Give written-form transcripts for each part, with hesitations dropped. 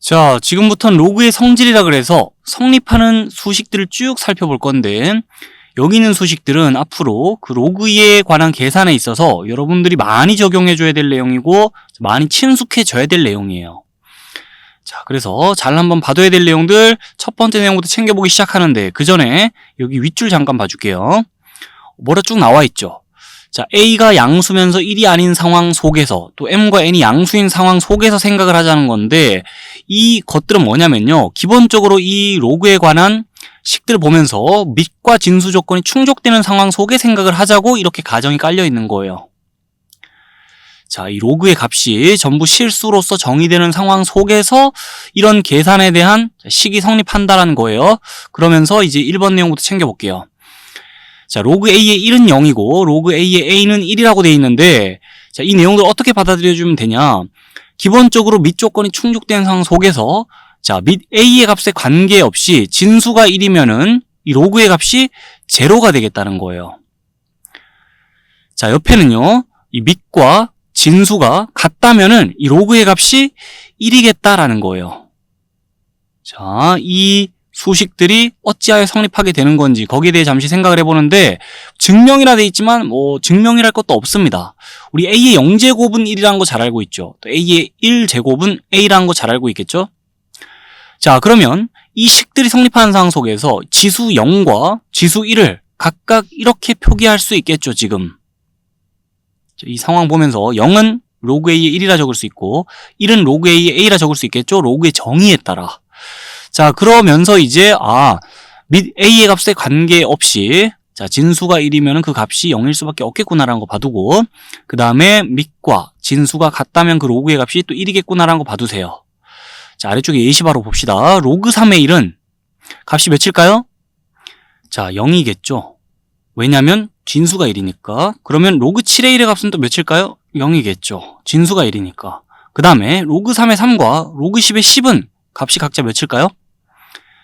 자, 지금부터는 로그의 성질이라 그래서 성립하는 수식들을 쭉 살펴볼 건데, 여기 있는 수식들은 앞으로 그 로그에 관한 계산에 있어서 여러분들이 많이 적용해줘야 될 내용이고 많이 친숙해져야 될 내용이에요. 자, 그래서 잘 한번 봐둬야 될 내용들 첫 번째 내용부터 챙겨보기 시작하는데, 그 전에 여기 윗줄 잠깐 봐줄게요. 뭐라 쭉 나와 있죠. 자, A가 양수면서 1이 아닌 상황 속에서, 또 M과 N이 양수인 상황 속에서 생각을 하자는 건데, 이 것들은 뭐냐면요, 기본적으로 이 로그에 관한 식들을 보면서 밑과 진수 조건이 충족되는 상황 속에 생각을 하자고 이렇게 가정이 깔려 있는 거예요. 자, 이 로그의 값이 전부 실수로서 정의되는 상황 속에서 이런 계산에 대한 식이 성립한다라는 거예요. 그러면서 이제 1번 내용부터 챙겨볼게요. 자, 로그 A의 1은 0이고 로그 A의 A는 1이라고 되어 있는데, 자, 이 내용들 어떻게 받아들여주면 되냐? 기본적으로 밑 조건이 충족된 상황 속에서, 자, 밑 A의 값에 관계없이 진수가 1이면은 이 로그의 값이 0가 되겠다는 거예요. 자, 옆에는요, 이 밑과 진수가 같다면은 이 로그의 값이 1이겠다라는 거예요. 자, 이 수식들이 어찌하여 성립하게 되는 건지 거기에 대해 잠시 생각을 해보는데, 증명이라 돼 있지만 증명이랄 것도 없습니다. 우리 A의 0제곱은 1이라는 거 잘 알고 있죠. 또 A의 1제곱은 A라는 거 잘 알고 있겠죠. 자, 그러면 이 식들이 성립하는 상황 속에서 지수 0과 지수 1을 각각 이렇게 표기할 수 있겠죠. 지금 이 상황 보면서 0은 로그 A의 1이라 적을 수 있고 1은 로그 A의 A라 적을 수 있겠죠. 로그의 정의에 따라. 자, 그러면서 이제 밑 A의 값에 관계없이, 자, 진수가 1이면 그 값이 0일 수밖에 없겠구나라는 거 봐두고, 그 다음에 밑과 진수가 같다면 그 로그의 값이 또 1이겠구나라는 거 봐두세요. 자, 아래쪽에 예시바로 봅시다. 로그 3의 1은 값이 몇일까요? 자, 0이겠죠. 왜냐면 진수가 1이니까. 그러면 로그 7의 1의 값은 또 몇일까요? 0이겠죠. 진수가 1이니까. 그 다음에 로그 3의 3과 로그 10의 10은 값이 각자 몇일까요?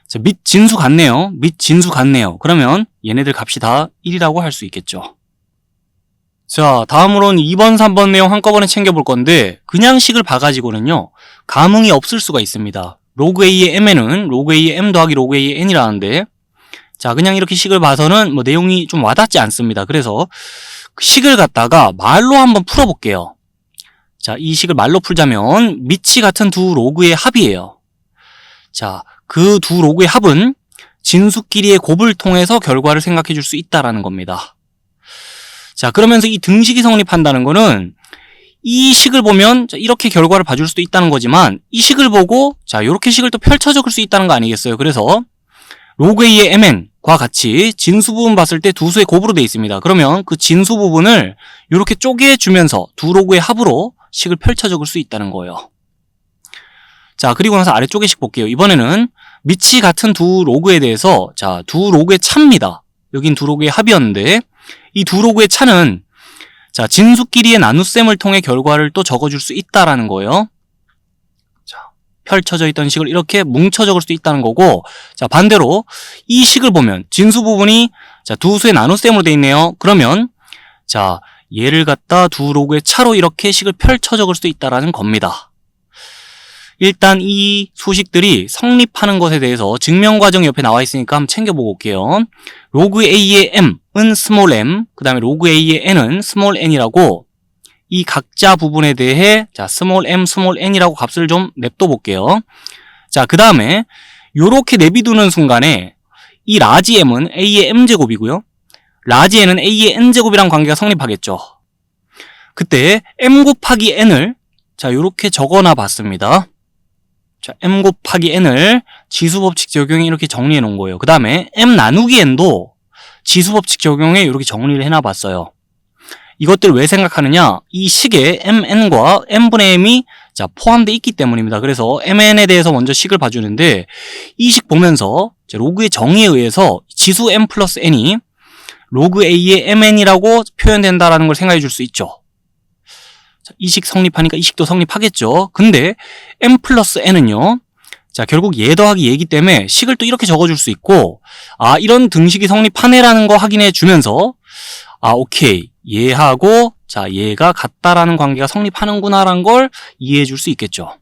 자, 밑 진수 같네요. 밑 진수 같네요. 그러면 얘네들 값이 다 1이라고 할 수 있겠죠. 자, 다음으로는 2번, 3번 내용 한꺼번에 챙겨볼 건데, 그냥 식을 봐가지고는요, 감흥이 없을 수가 있습니다. 로그 A의 M에는 로그 A의 M 더하기 로그 A의 N이라는데, 자, 그냥 이렇게 식을 봐서는 내용이 좀 와닿지 않습니다. 그래서 그 식을 갖다가 말로 한번 풀어볼게요. 자, 이 식을 말로 풀자면 밑이 같은 두 로그의 합이에요. 자, 그 두 로그의 합은 진수끼리의 곱을 통해서 결과를 생각해 줄 수 있다라는 겁니다. 자, 그러면서 이 등식이 성립한다는 거는 이 식을 보면 이렇게 결과를 봐줄 수도 있다는 거지만, 이 식을 보고 자, 이렇게 식을 또 펼쳐 적을 수 있다는 거 아니겠어요? 그래서 로그 A의 MN과 같이 진수 부분 봤을 때 두 수의 곱으로 되어 있습니다. 그러면 그 진수 부분을 이렇게 쪼개주면서 두 로그의 합으로 식을 펼쳐 적을 수 있다는 거예요. 자, 그리고 나서 아래쪽에 식 볼게요. 이번에는 밑이 같은 두 로그에 대해서, 자, 두 로그의 차입니다. 여긴 두 로그의 합이었는데, 이 두 로그의 차는, 자, 진수끼리의 나눗셈을 통해 결과를 또 적어줄 수 있다라는 거예요. 자, 펼쳐져 있던 식을 이렇게 뭉쳐 적을 수 있다는 거고, 자, 반대로 이 식을 보면 진수 부분이, 자, 두 수의 나눗셈으로 되어 있네요. 그러면, 자, 얘를 갖다 두 로그의 차로 이렇게 식을 펼쳐 적을 수 있다라는 겁니다. 일단 이 수식들이 성립하는 것에 대해서 증명 과정이 옆에 나와 있으니까 한번 챙겨보고 올게요. 로그 A의 M은 스몰 m, 그 다음에 로그 A의 N은 스몰 n이라고, 이 각자 부분에 대해 자, 스몰 m, 스몰 n이라고 값을 좀 냅둬 볼게요. 자, 그 다음에 요렇게 내비두는 순간에 이 라지 m은 A의 m제곱이고요. 라지 n은 A의 n제곱이란 관계가 성립하겠죠. 그때 m 곱하기 n을 자, 요렇게 적어놔 봤습니다. 자, m 곱하기 n을 지수법칙 적용에 이렇게 정리해 놓은 거예요. 그 다음에 m 나누기 n도 지수법칙 적용에 이렇게 정리를 해놔 봤어요. 이것들을 왜 생각하느냐? 이 식에 mn과 n분의 m이 자, 포함되어 있기 때문입니다. 그래서 mn에 대해서 먼저 식을 봐주는데, 이 식 보면서 로그의 정의에 의해서 지수 m 플러스 n이 로그 a의 mn이라고 표현된다라는 걸 생각해 줄 수 있죠. 이 식 성립하니까 이 식도 성립하겠죠. 근데 m 플러스 n은요, 자, 결국 얘 더하기 얘이기 때문에 식을 또 이렇게 적어줄 수 있고, 이런 등식이 성립하네라는 거 확인해 주면서, 오케이, 얘하고 자, 얘가 같다라는 관계가 성립하는구나라는 걸 이해해 줄 수 있겠죠.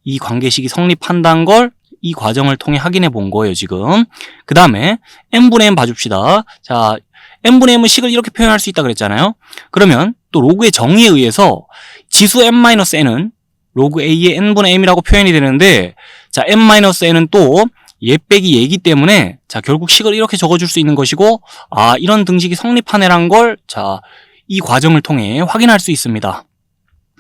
이 관계식이 성립한다는 걸 이 과정을 통해 확인해 본 거예요, 지금. 그 다음에 n분의 n 봐줍시다. 자, n분의 m은 식을 이렇게 표현할 수 있다 그랬잖아요. 그러면 또 로그의 정의에 의해서 지수 n-n은 로그 a의 n분의 m이라고 표현이 되는데, 자, n-n은 또 얘 빼기 얘기 때문에, 자, 결국 식을 이렇게 적어줄 수 있는 것이고, 아, 이런 등식이 성립하네란 걸, 자, 이 과정을 통해 확인할 수 있습니다.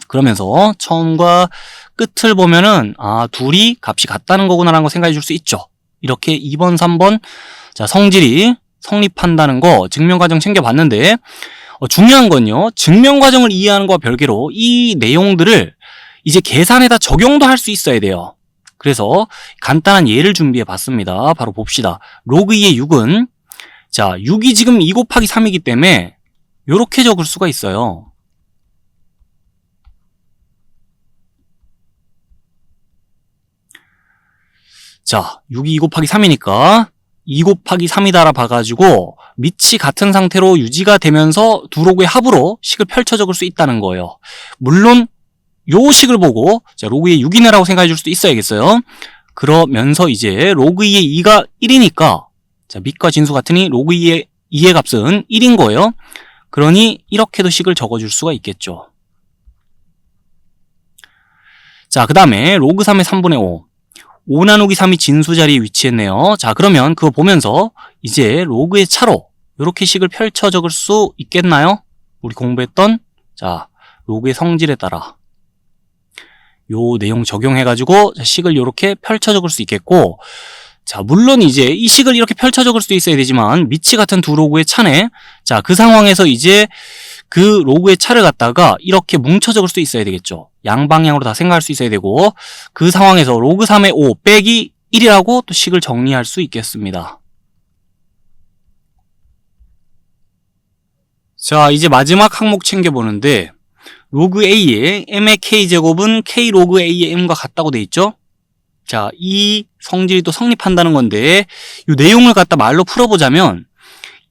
그러면서 처음과 끝을 보면은, 아, 둘이 값이 같다는 거구나라는 거 생각해 줄 수 있죠. 이렇게 2번, 3번, 자, 성질이 성립한다는 거 증명과정 챙겨봤는데, 중요한 건요, 증명과정을 이해하는 것과 별개로 이 내용들을 이제 계산에다 적용도 할 수 있어야 돼요. 그래서 간단한 예를 준비해 봤습니다. 바로 봅시다. 로그 2의 6은, 자, 6이 지금 2 곱하기 3이기 때문에 요렇게 적을 수가 있어요. 자, 6이 2 곱하기 3이니까 2 곱하기 3이다라 봐가지고 밑이 같은 상태로 유지가 되면서 두 로그의 합으로 식을 펼쳐 적을 수 있다는 거예요. 물론 요 식을 보고, 자, 로그 2의 6이네라고 생각해 줄 수도 있어야겠어요. 그러면서 이제 로그 2의 2가 1이니까, 자, 밑과 진수 같으니 로그 2의 값은 1인 거예요. 그러니 이렇게도 식을 적어줄 수가 있겠죠. 자, 그 다음에 로그 3의 3분의 5. 5 나누기 3이 진수 자리에 위치했네요. 자, 그러면 그거 보면서 이제 로그의 차로 이렇게 식을 펼쳐 적을 수 있겠나요? 우리 공부했던, 자, 로그의 성질에 따라 요 내용 적용해가지고 식을 이렇게 펼쳐 적을 수 있겠고, 자, 물론 이제 이 식을 이렇게 펼쳐 적을 수도 있어야 되지만 밑이 같은 두 로그의 차네. 자, 그 상황에서 이제 그 로그의 차를 갖다가 이렇게 뭉쳐 적을 수도 있어야 되겠죠. 양방향으로 다 생각할 수 있어야 되고, 그 상황에서 로그 3의 5 빼기 1이라고 또 식을 정리할 수 있겠습니다. 자, 이제 마지막 항목 챙겨보는데, 로그 a의 m의 k제곱은 k 로그 a의 m과 같다고 돼 있죠? 자, 이 성질이 또 성립한다는 건데, 이 내용을 갖다 말로 풀어보자면,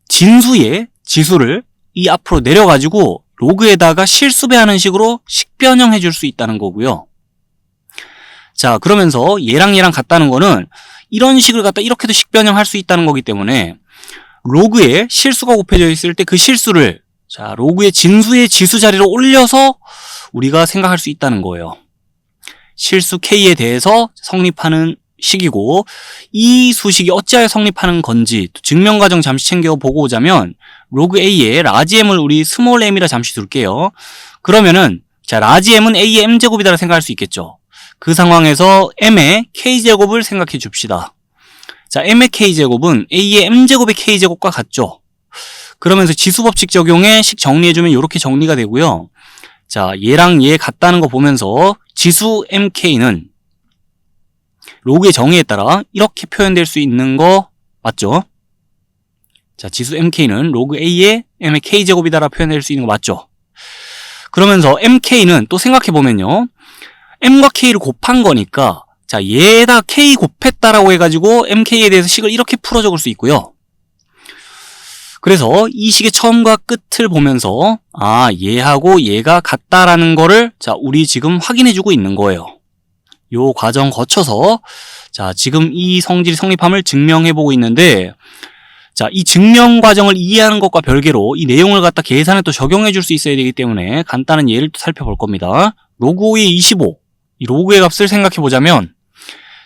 진수의 지수를 이 앞으로 내려가지고 로그에다가 실수배하는 식으로 식변형해 줄 수 있다는 거고요. 자, 그러면서 얘랑 같다는 거는 이런 식을 갖다 이렇게도 식변형 할 수 있다는 거기 때문에 로그에 실수가 곱해져 있을 때 그 실수를, 자, 로그의 진수의 지수 자리로 올려서 우리가 생각할 수 있다는 거예요. 실수 K에 대해서 성립하는 식이고, 이 수식이 어찌하여 성립하는 건지 증명 과정 잠시 챙겨보고 오자면, 로그 A의 라지 M을 우리 스몰 m이라 잠시 둘게요. 그러면은, 자, 라지 M은 A의 M제곱이다라 생각할 수 있겠죠. 그 상황에서 M의 K제곱을 생각해 줍시다. 자, M의 K제곱은 A의 M제곱의 K제곱과 같죠. 그러면서 지수법칙 적용해 식 정리해주면 이렇게 정리가 되고요. 자, 얘랑 얘 같다는 거 보면서 지수 MK는 로그의 정의에 따라 이렇게 표현될 수 있는 거 맞죠? 자, 지수 MK는 로그 A의 M의 K제곱이다라 표현될 수 있는 거 맞죠? 그러면서 MK는 또 생각해보면요, M과 K를 곱한 거니까, 자, 얘에다 K 곱했다라고 해가지고 MK에 대해서 식을 이렇게 풀어 적을 수 있고요. 그래서 이 식의 처음과 끝을 보면서, 아, 얘하고 얘가 같다라는 거를, 자, 우리 지금 확인해주고 있는 거예요. 요 과정 거쳐서, 자, 지금 이 성질이 성립함을 증명해보고 있는데, 자, 이 증명 과정을 이해하는 것과 별개로 이 내용을 갖다 계산에 또 적용해줄 수 있어야 되기 때문에 간단한 예를 또 살펴볼 겁니다. 로그 5의 25, 이 로그의 값을 생각해보자면,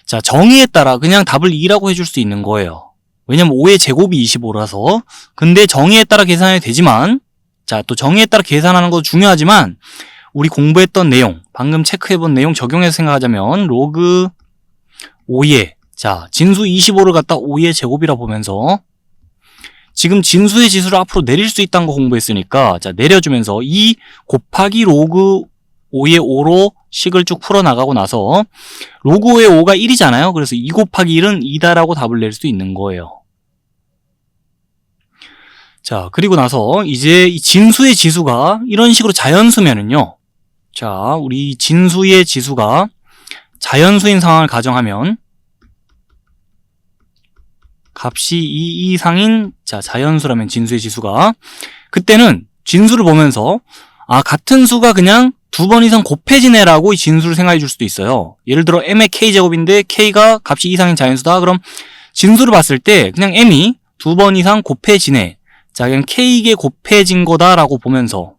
자, 정의에 따라 그냥 답을 2라고 해줄 수 있는 거예요. 왜냐면 5의 제곱이 25라서. 근데 정의에 따라 계산해도 되지만, 자, 또 정의에 따라 계산하는 것도 중요하지만, 우리 공부했던 내용, 방금 체크해본 내용 적용해서 생각하자면, 로그 5의, 자, 진수 25를 갖다 5의 제곱이라 보면서, 지금 진수의 지수를 앞으로 내릴 수 있다는 거 공부했으니까, 자, 내려주면서 2 곱하기 로그 5의 5로 식을 쭉 풀어나가고 나서, 로그 5의 5가 1이잖아요. 그래서 2 곱하기 1은 2다라고 답을 낼 수 있는 거예요. 자, 그리고 나서 이제 이 진수의 지수가 이런 식으로 자연수면은요, 자, 우리 진수의 지수가 자연수인 상황을 가정하면, 값이 2 이상인, 자, 자연수라면 진수의 지수가, 그때는 진수를 보면서, 아, 같은 수가 그냥 두 번 이상 곱해지네라고 이 진수를 생각해 줄 수도 있어요. 예를 들어 m의 k제곱인데 k가 값이 2 이상인 자연수다. 그럼 진수를 봤을 때 그냥 m이 두 번 이상 곱해지네. 자, 그냥 k개 곱해진 거다라고 보면서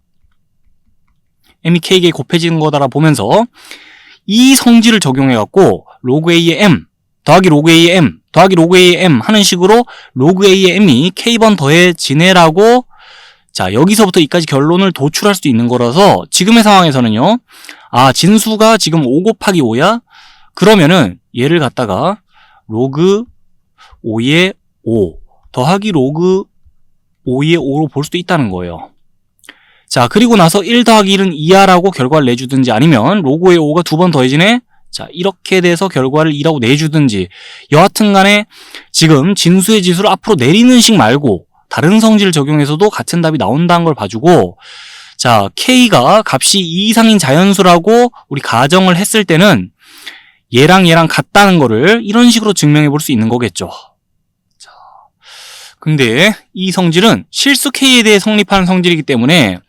m이 k개 곱해진 거다라고 보면서 이 성질을 적용해갖고 로그 a의 m 더하기 로그 a의 m 더하기 로그 a의 m 하는 식으로 로그 a의 m이 k번 더해지네라고 자, 여기서부터 이까지 결론을 도출할 수 있는 거라서 지금의 상황에서는요. 아, 진수가 지금 5 곱하기 5야? 그러면은 얘를 갖다가 로그 5의 5 더하기 로그 5의 5로 볼 수도 있다는 거예요. 자, 그리고 나서 1 더하기 1은 2야 라고 결과를 내주든지 아니면 로그의 5가 두 번 더해지네? 자, 이렇게 돼서 결과를 2라고 내주든지 여하튼 간에 지금 진수의 지수를 앞으로 내리는 식 말고 다른 성질을 적용해서도 같은 답이 나온다는 걸 봐주고 자, k가 값이 2 이상인 자연수라고 우리 가정을 했을 때는 얘랑 같다는 거를 이런 식으로 증명해 볼 수 있는 거겠죠. 자, 근데 이 성질은 실수 k에 대해 성립하는 성질이기 때문에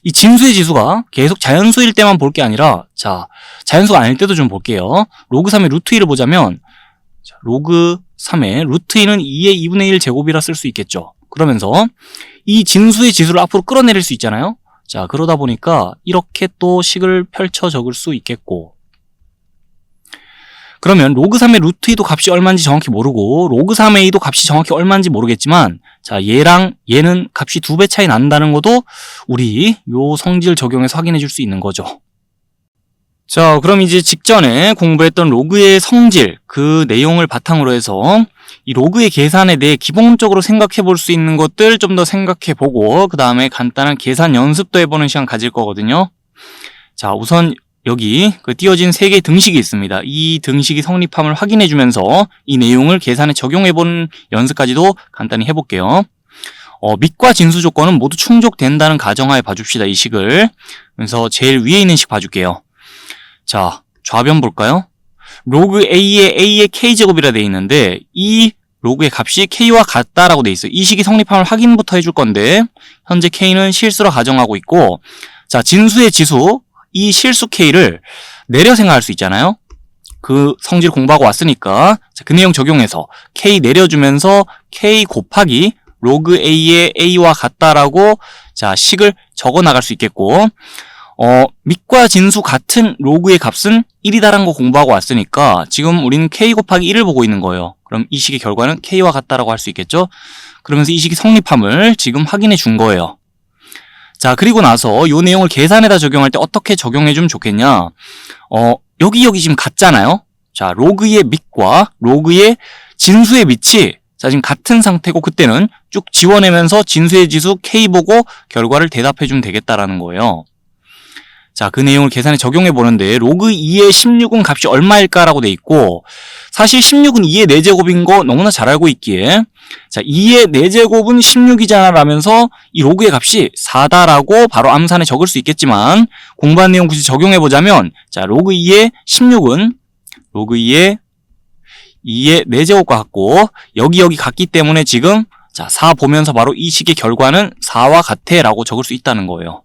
이 진수의 지수가 계속 자연수일 때만 볼 게 아니라 자, 자연수가 아닐 때도 좀 볼게요. 로그 3의 루트 2를 보자면 자, 로그 3의 루트 2는 2의 2분의 1 제곱이라 쓸 수 있겠죠. 그러면서 이 진수의 지수를 앞으로 끌어내릴 수 있잖아요. 자, 그러다 보니까 이렇게 또 식을 펼쳐 적을 수 있겠고 그러면 로그 3의 루트 2도 값이 얼마인지 정확히 모르고 로그 3의 2도 값이 정확히 얼마인지 모르겠지만 자, 얘랑 얘는 값이 2배 차이 난다는 것도 우리 요 성질 적용해서 확인해 줄 수 있는 거죠. 자, 그럼 이제 직전에 공부했던 로그의 성질 그 내용을 바탕으로 해서 이 로그의 계산에 대해 기본적으로 생각해 볼 수 있는 것들 좀 더 생각해 보고 그 다음에 간단한 계산 연습도 해보는 시간 가질 거거든요. 자, 우선 여기 그 띄어진 3개의 등식이 있습니다. 이 등식이 성립함을 확인해 주면서 이 내용을 계산에 적용해 보는 연습까지도 간단히 해볼게요. 밑과 진수 조건은 모두 충족된다는 가정하에 봐줍시다. 이 식을. 그래서 제일 위에 있는 식 봐줄게요. 자, 좌변 볼까요? 로그 a의 k제곱이라 돼 있는데 이 로그의 값이 k와 같다라고 돼 있어요. 이 식이 성립함을 확인부터 해줄 건데 현재 k는 실수로 가정하고 있고 자, 진수의 지수 이 실수 k를 내려 생각할 수 있잖아요. 그 성질 공부하고 왔으니까 자, 그 내용 적용해서 k 내려주면서 k 곱하기 로그 a의 a와 같다라고 자, 식을 적어 나갈 수 있겠고 밑과 진수 같은 로그의 값은 1이다라는 거 공부하고 왔으니까 지금 우리는 k 곱하기 1을 보고 있는 거예요. 그럼 이 식의 결과는 k와 같다라고 할 수 있겠죠. 그러면서 이 식이 성립함을 지금 확인해 준 거예요. 자, 그리고 나서 이 내용을 계산에다 적용할 때 어떻게 적용해 주면 좋겠냐. 여기 지금 같잖아요. 자, 로그의 밑과 로그의 진수의 밑이 자, 지금 같은 상태고 그때는 쭉 지워내면서 진수의 지수 k 보고 결과를 대답해 주면 되겠다라는 거예요. 자, 그 내용을 계산에 적용해 보는데 로그 2의 16은 값이 얼마일까라고 돼 있고 사실 16은 2의 4제곱인 거 너무나 잘 알고 있기에 자, 2의 4제곱은 16이잖아 라면서 이 로그의 값이 4다라고 바로 암산에 적을 수 있겠지만 공부한 내용 굳이 적용해 보자면 자, 로그 2의 16은 로그 2의 4제곱과 같고 여기 같기 때문에 지금 자, 4 보면서 바로 이 식의 결과는 4와 같아 라고 적을 수 있다는 거예요.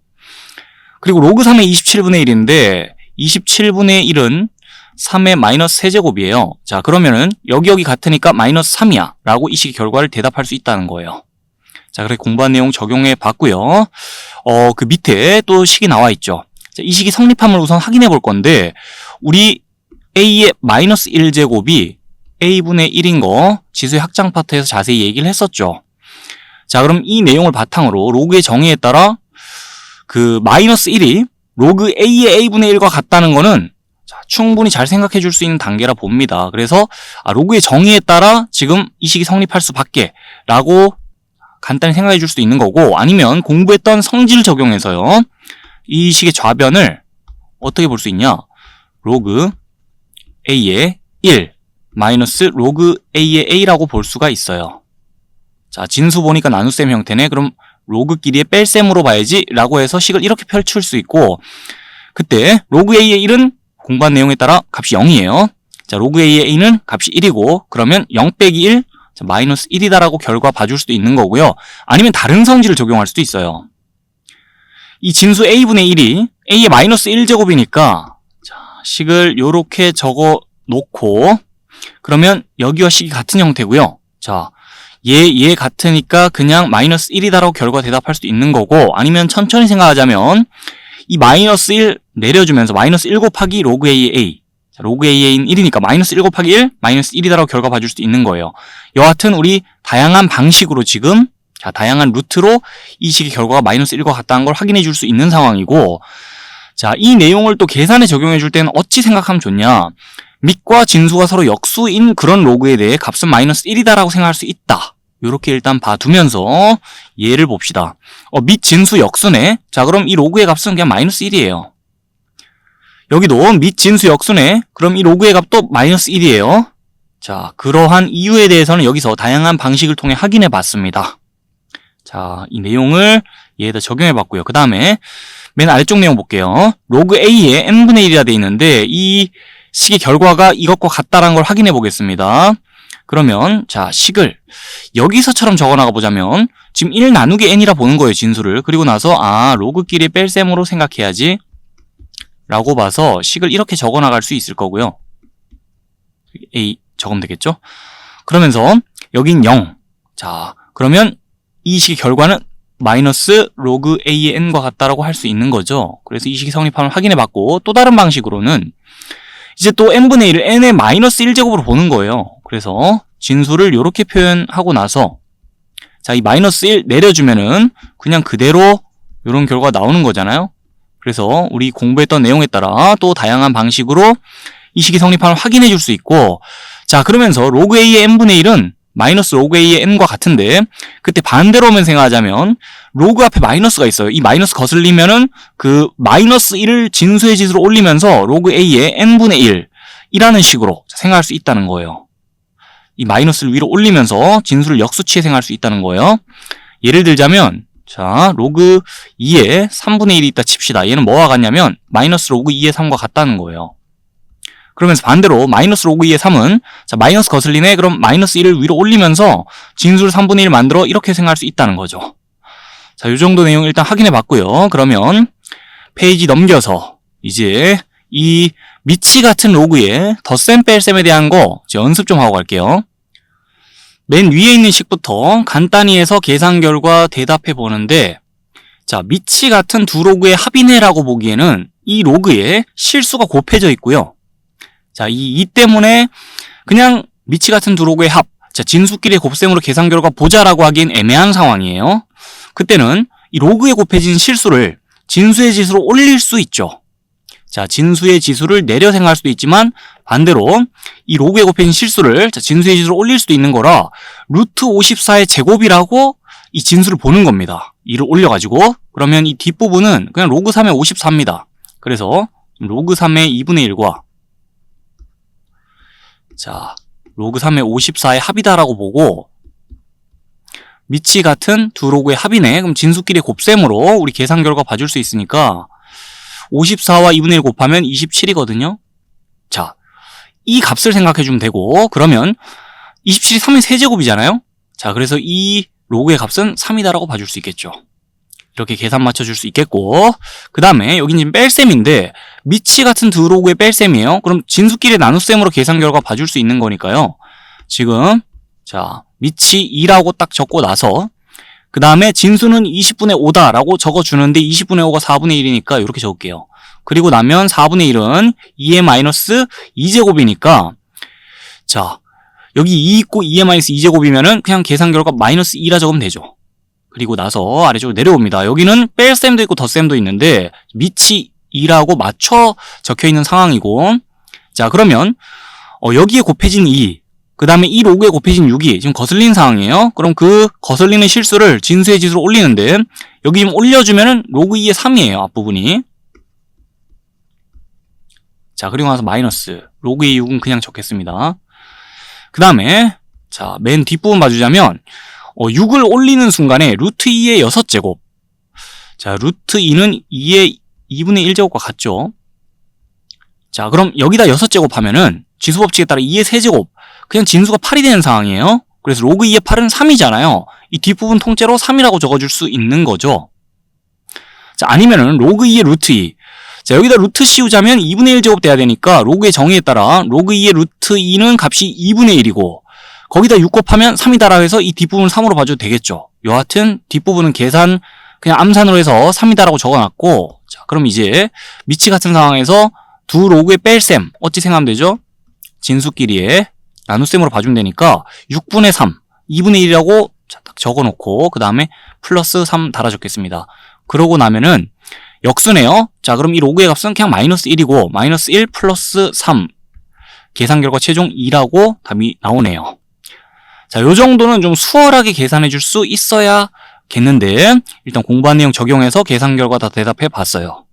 그리고 로그 3의 27분의 1인데 27분의 1은 3의 마이너스 세제곱이에요. 자, 그러면은 여기 같으니까 마이너스 3이야 라고 이 식의 결과를 대답할 수 있다는 거예요. 자, 그렇게 공부한 내용 적용해 봤고요. 그 밑에 또 식이 나와 있죠. 자, 이 식이 성립함을 우선 확인해 볼 건데 우리 a의 마이너스 1제곱이 a분의 1인 거 지수의 확장 파트에서 자세히 얘기를 했었죠. 자, 그럼 이 내용을 바탕으로 로그의 정의에 따라 그 마이너스 1이 로그 a의 a분의 1과 같다는 거는 자, 충분히 잘 생각해 줄 수 있는 단계라 봅니다. 그래서 로그의 정의에 따라 지금 이 식이 성립할 수밖에 라고 간단히 생각해 줄 수 있는 거고 아니면 공부했던 성질 적용해서요. 이 식의 좌변을 어떻게 볼 수 있냐? 로그 a의 1 마이너스 로그 a의 a라고 볼 수가 있어요. 자, 진수 보니까 나눗셈 형태네. 그럼 로그끼리의 뺄셈으로 봐야지 라고 해서 식을 이렇게 펼칠 수 있고 그때 로그 a의 1은 공부한 내용에 따라 값이 0이에요. 자, 로그 a의 a는 값이 1이고 그러면 0 빼기 1 자, 마이너스 1이다 라고 결과 봐줄 수도 있는 거고요. 아니면 다른 성질을 적용할 수도 있어요. 이 진수 a분의 1이 a의 마이너스 1제곱이니까 자, 식을 요렇게 적어 놓고 그러면 여기와 식이 같은 형태고요. 자, 얘 같으니까 그냥 마이너스 1이다라고 결과 대답할 수도 있는 거고 아니면 천천히 생각하자면 이 마이너스 1 내려주면서 마이너스 1 곱하기 로그 a의 a 자, 로그 a인 1이니까 마이너스 1 곱하기 1 마이너스 1이다라고 결과 봐줄 수도 있는 거예요. 여하튼 우리 다양한 방식으로 지금 자, 다양한 루트로 이 식의 결과가 마이너스 1과 같다는 걸 확인해 줄 수 있는 상황이고 자, 이 내용을 또 계산에 적용해 줄 때는 어찌 생각하면 좋냐 밑과 진수가 서로 역수인 그런 로그에 대해 값은 마이너스 1이다라고 생각할 수 있다. 이렇게 일단 봐두면서 예를 봅시다. 밑 진수 역수네. 자, 그럼 이 로그의 값은 그냥 마이너스 1이에요. 여기도 밑 진수 역수네. 그럼 이 로그의 값도 마이너스 1이에요. 자, 그러한 이유에 대해서는 여기서 다양한 방식을 통해 확인해 봤습니다. 자, 이 내용을 얘에다 적용해 봤고요. 그 다음에 맨 아래쪽 내용 볼게요. 로그 a에 n분의 1이라 돼 있는데 이 식의 결과가 이것과 같다라는 걸 확인해 보겠습니다. 그러면 자, 식을 여기서처럼 적어 나가 보자면 지금 1 나누기 n이라 보는 거예요, 진수를. 그리고 나서 로그끼리 뺄셈으로 생각해야지 라고 봐서 식을 이렇게 적어 나갈 수 있을 거고요. a 적으면 되겠죠? 그러면서 여긴 0. 자, 그러면 이 식의 결과는 마이너스 로그 a의 n과 같다라고 할 수 있는 거죠. 그래서 이 식이 성립함을 확인해 봤고 또 다른 방식으로는 이제 또 n분의 1을 n의 마이너스 1제곱으로 보는 거예요. 그래서 진수를 이렇게 표현하고 나서 자, 이 마이너스 1 내려주면은 그냥 그대로 이런 결과가 나오는 거잖아요. 그래서 우리 공부했던 내용에 따라 또 다양한 방식으로 이 식이 성립함을 확인해 줄 수 있고 자, 그러면서 로그 a의 n분의 1은 마이너스 로그 a의 n과 같은데 그때 반대로 오면 생각하자면 로그 앞에 마이너스가 있어요. 이 마이너스 거슬리면은 그 마이너스 1을 진수의 지수로 올리면서 로그 a의 n분의 1이라는 식으로 생각할 수 있다는 거예요. 이 마이너스를 위로 올리면서 진수를 역수치에 생각할 수 있다는 거예요. 예를 들자면 자, 로그 2에 3분의 1이 있다 칩시다. 얘는 뭐와 같냐면 마이너스 로그 2의 3과 같다는 거예요. 그러면서 반대로 마이너스 로그 2의 3은 자, 마이너스 거슬리네. 그럼 마이너스 1을 위로 올리면서 진수를 3분의 1 만들어 이렇게 생각할 수 있다는 거죠. 자, 이 정도 내용 일단 확인해 봤고요. 그러면 페이지 넘겨서 이제 이 미치 같은 로그의 덧셈 뺄셈에 대한 거 이제 연습 좀 하고 갈게요. 맨 위에 있는 식부터 간단히 해서 계산 결과 대답해 보는데 자, 미치 같은 두 로그의 합이네라고 보기에는 이 로그에 실수가 곱해져 있고요. 자, 이 때문에 그냥 미치 같은 두 로그의 합, 자, 진수끼리의 곱셈으로 계산 결과 보자라고 하기엔 애매한 상황이에요. 그때는 이 로그에 곱해진 실수를 진수의 지수로 올릴 수 있죠. 자, 진수의 지수를 내려 생각할 수도 있지만 반대로 이 로그에 곱해진 실수를 자, 진수의 지수로 올릴 수도 있는 거라 루트 54의 제곱이라고 이 진수를 보는 겁니다. 이를 올려가지고 그러면 이 뒷부분은 그냥 로그 3의 54입니다. 그래서 로그 3의 2분의 1과 자, 로그 3의 54의 합이다라고 보고 미치 같은 두 로그의 합이네. 그럼 진수끼리 곱셈으로 우리 계산 결과 봐줄 수 있으니까 54와 2분의 1 곱하면 27이거든요. 자, 이 값을 생각해주면 되고 그러면 27이 3의 세제곱이잖아요. 자, 그래서 이 로그의 값은 3이다라고 봐줄 수 있겠죠. 이렇게 계산 맞춰줄 수 있겠고 그 다음에 여긴 지금 뺄셈인데 미치 같은 두 로그의 뺄셈이에요. 그럼 진수끼리 나눗셈으로 계산 결과 봐줄 수 있는 거니까요. 지금 자, 미치 2라고 딱 적고 나서 그 다음에 진수는 20분의 5다라고 적어주는데 20분의 5가 4분의 1이니까 이렇게 적을게요. 그리고 나면 4분의 1은 2의 마이너스 2제곱이니까 자, 여기 2 있고 2의 마이너스 2제곱이면은 그냥 계산 결과 마이너스 2라 적으면 되죠. 그리고 나서 아래쪽으로 내려옵니다. 여기는 뺄셈도 있고 덧셈도 있는데 미치 2라고 맞춰 적혀있는 상황이고 자, 그러면 여기에 곱해진 2 그 다음에 이 로그에 곱해진 6이 지금 거슬린 상황이에요. 그럼 그 거슬리는 실수를 진수의 지수로 올리는데 여기 지금 올려주면은 로그 2의 3이에요. 앞부분이. 자, 그리고 나서 마이너스 로그 2의 6은 그냥 적겠습니다. 그 다음에 자, 맨 뒷부분 봐주자면 6을 올리는 순간에 루트 2의 6제곱 자, 루트 2는 2의 2분의 1제곱과 같죠. 자, 그럼 여기다 6제곱 하면은 지수법칙에 따라 2의 세제곱 그냥 진수가 8이 되는 상황이에요. 그래서 로그 2의 8은 3이잖아요. 이 뒷부분 통째로 3이라고 적어줄 수 있는 거죠. 자, 아니면은 로그 2의 루트 2. 자, 여기다 루트 씌우자면 2분의 1 제곱 돼야 되니까 로그의 정의에 따라 로그 2의 루트 2는 값이 2분의 1이고 거기다 6 곱하면 3이다라 해서 이 뒷부분을 3으로 봐줘도 되겠죠. 여하튼 뒷부분은 계산 그냥 암산으로 해서 3이다라고 적어놨고, 자, 그럼 이제 미치 같은 상황에서 두 로그의 뺄셈 어찌 생각하면 되죠? 진수끼리의 나눗셈으로 봐주면 되니까 6분의 3, 2분의 1이라고 딱 적어놓고 그 다음에 플러스 3 달아줬겠습니다. 그러고 나면은 역수네요. 자, 그럼 이 로그의 값은 그냥 마이너스 1이고 마이너스 1 플러스 3 계산 결과 최종 2라고 답이 나오네요. 자, 요 정도는 좀 수월하게 계산해 줄 수 있어야겠는데 일단 공부한 내용 적용해서 계산 결과 다 대답해 봤어요.